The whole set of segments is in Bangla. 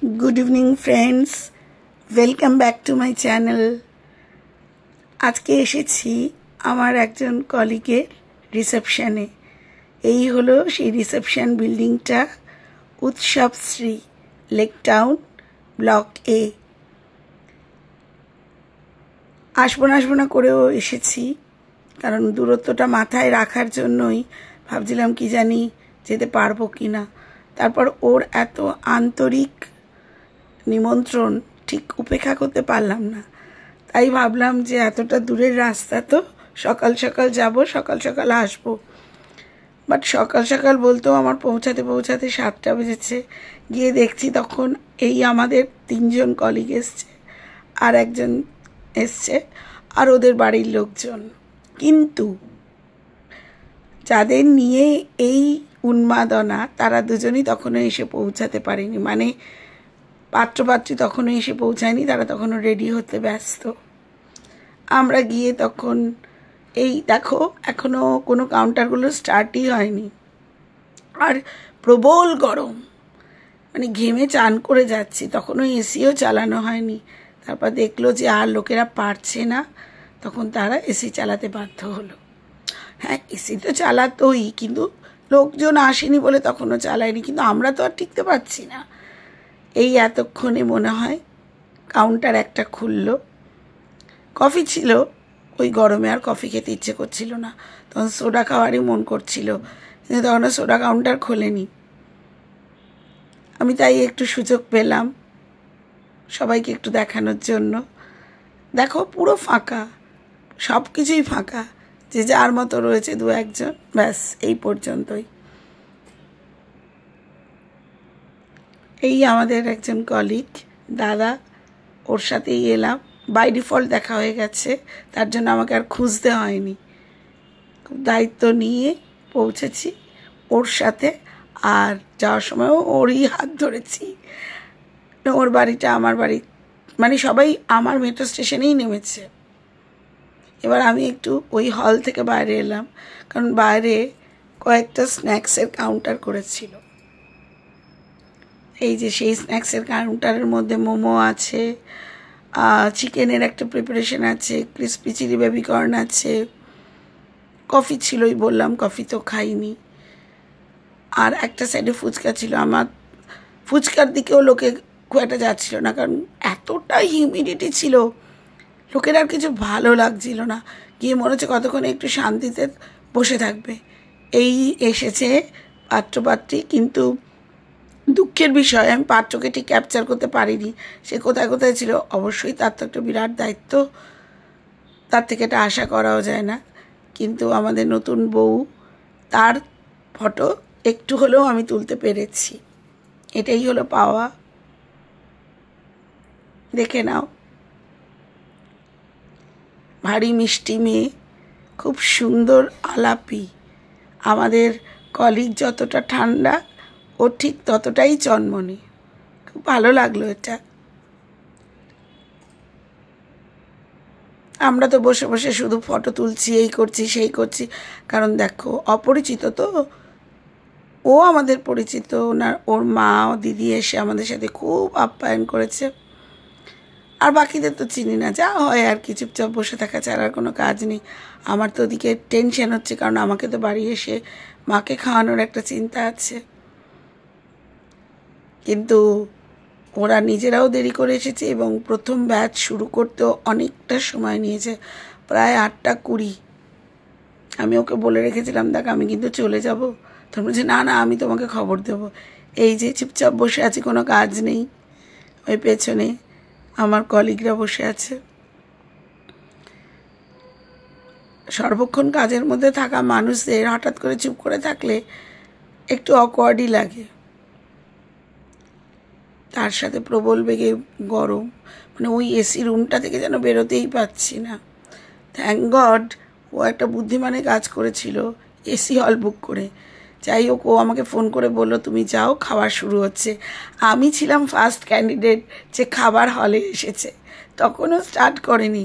Good evening friends, welcome back to my channel. आज के एसेছি আমার একজন কলিগের রিসেপশনে। এই হলো সেই রিসেপশন বিল্ডিংটা, উৎসবশ্রী, লেক টাউন, ব্লক এ। আসবো না করেও এসেছি, কারণ দূরত্বটা মাথায় রাখার জন্যই ভাবছিলাম কি জানি যেতে পারবো কি না। তারপর ওর এত আন্তরিক নিমন্ত্রণ ঠিক উপেক্ষা করতে পারলাম না, তাই ভাবলাম যে এতটা দূরের রাস্তা তো সকাল সকাল যাব, সকাল সকাল আসবো। বাট সকাল সকাল বলতেও আমার পৌঁছাতে 7টা বেজেছে। গিয়ে দেখছি তখন এই আমাদের 3জন কলিগ এসছে, আর একজন এসছে, আর ওদের বাড়ির লোকজন। কিন্তু যাদের নিয়ে এই উন্মাদনা তারা দুজনই তখনও এসে পৌঁছাতে পারেনি, মানে পাত্রপাত্রী তখনও এসে পৌঁছায়নি, তারা তখনও রেডি হতে ব্যস্ত। আমরা গিয়ে তখন এই দেখো এখনও কোনো কাউন্টারগুলো স্টার্টই হয়নি, আর প্রবল গরম, মানে ঘেমে চান করে যাচ্ছি, তখনও এসিও চালানো হয়নি। তারপর দেখলো যে আর লোকেরা পারছে না, তখন তারা এসি চালাতে বাধ্য হলো। হ্যাঁ, এসি তো চালাতোই, কিন্তু লোকজন আসেনি বলে তখনও চালায়নি, কিন্তু আমরা তো আর টিকতে পারছি না। এই এতক্ষণে মনে হয় কাউন্টার একটা খুললো। কফি ছিল, ওই গরমে আর কফি খেতে ইচ্ছে করছিল না, তখন সোডা খাওয়ারই মন করছিল, কিন্তু তখন সোডা কাউন্টার খোলেনি। আমি তাই একটু সুযোগ পেলাম সবাইকে একটু দেখানোর জন্য। দেখো পুরো ফাঁকা, সব কিছুই ফাঁকা, যে যার মতো রয়েছে 2-1 জন, ব্যাস এই পর্যন্তই। এই আমাদের একজন কলিগ দাদা, ওর সাথেই এলাম। বাই ডিফল্ট দেখা হয়ে গেছে, তার জন্য আমাকে আর খুঁজতে হয়নি। খুব দায়িত্ব নিয়ে পৌঁছেছি ওর সাথে, আর যাওয়ার সময়ও ওরই হাত ধরেছি। ওর বাড়িটা আমার বাড়ি, মানে সবাই আমার মেট্রো স্টেশনেই নেমেছে। এবার আমি একটু ওই হল থেকে বাইরে এলাম, কারণ বাইরে কয়েকটা স্ন্যাক্সের কাউন্টার করেছিল। এই যে সেই স্ন্যাক্সের কাউন্টারের মধ্যে মোমো আছে, চিকেনের একটা প্রিপারেশন আছে, ক্রিসপি চিলি বেবিকর্ন আছে, কফি ছিলই বললাম, কফি তো খাইনি, আর একটা সাইডে ফুচকা ছিল। আমার ফুচকার দিকেও লোকে খুব একটা যাচ্ছিল না, কারণ এতটা হিউমিডিটি ছিল, লোকের আর কিছু ভালো লাগছিল না। গিয়ে মনে হচ্ছে কতক্ষণ একটু শান্তিতে বসে থাকবে। এই এসেছে পাত্রপাত্রী, কিন্তু দুঃখের বিষয় আমি পাত্রকে ঠিক ক্যাপচার করতে পারিনি। সে কোথায় কোথায় ছিল, অবশ্যই তার তো একটা বিরাট দায়িত্ব, তার থেকে এটা আশা করাও যায় না। কিন্তু আমাদের নতুন বউ, তার ফটো একটু হলেও আমি তুলতে পেরেছি, এটাই হলো পাওয়া। দেখে নাও, ভারী মিষ্টি মেয়ে, খুব সুন্দর আলাপি। আমাদের কলিগ যতটা ঠান্ডা, ও ঠিক ততটাই চনমনে। খুব ভালো লাগলো এটা। আমরা তো বসে বসে শুধু ফটো তুলছি, এই করছি সেই করছি, কারণ দেখো অপরিচিত তো, ও আমাদের পরিচিত। ওর মা ও দিদি এসে আমাদের সাথে খুব আপ্যায়ন করেছে, আর বাকিদের তো চিনি না, যা হয় আর কি, চুপচাপ বসে থাকা ছাড়া আর কোনো কাজ নেই। আমার তো ওদিকে টেনশন হচ্ছে, কারণ আমাকে তো বাড়ি এসে মাকে খাওয়ানোর একটা চিন্তা আছে। কিন্তু ওরা নিজেরাও দেরি করে এসেছে, এবং প্রথম ব্যাচ শুরু করতেও অনেকটা সময় নিয়েছে, প্রায় 8:20। আমি ওকে বলে রেখেছিলাম, দেখ আমি কিন্তু চলে যাব। তখন বলছে না আমি তোমাকে খবর দেবো। এই যে চুপচাপ বসে আছি, কোনো কাজ নেই। ওই পেছনে আমার কলিগরা বসে আছে। সর্বক্ষণ কাজের মধ্যে থাকা মানুষদের হঠাৎ করে চুপ করে থাকলে একটু অকওয়ার্ডই লাগে। তার সাথে প্রবল বেগে গরম, মানে ওই এসি রুমটা থেকে যেন বেরোতেই পাচ্ছি না। থ্যাংক গড ও একটা বুদ্ধিমানের কাজ করেছিল, এসি হল বুক করে। যাই হোক, ও আমাকে ফোন করে বললো তুমি যাও, খাবার শুরু হচ্ছে। আমি ছিলাম ফার্স্ট ক্যান্ডিডেট যে খাবার হলে এসেছে, তখনও স্টার্ট করেনি।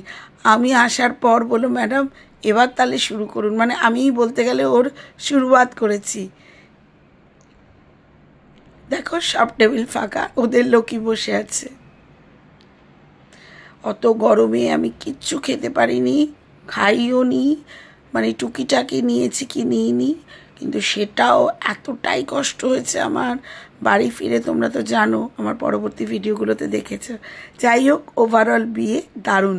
আমি আসার পর বললো ম্যাডাম এবার তাহলে শুরু করুন, মানে আমিই বলতে গেলে ওর শুরুয়াত করেছি। দেখো সব টেবিল ফাঁকা, ওদের লোকই বসে আছে। অত গরমে আমি কিচ্ছু খেতে পারিনি, খাইও নি, মানে টুকিটাকি নিয়েছি কি নিইনি, কিন্তু সেটাও এতটাই কষ্ট হয়েছে আমার। বাড়ি ফিরে তোমরা তো জানো, আমার পরবর্তী ভিডিওগুলোতে দেখেছো। যাই হোক, ওভারঅল বিয়ে দারুণ।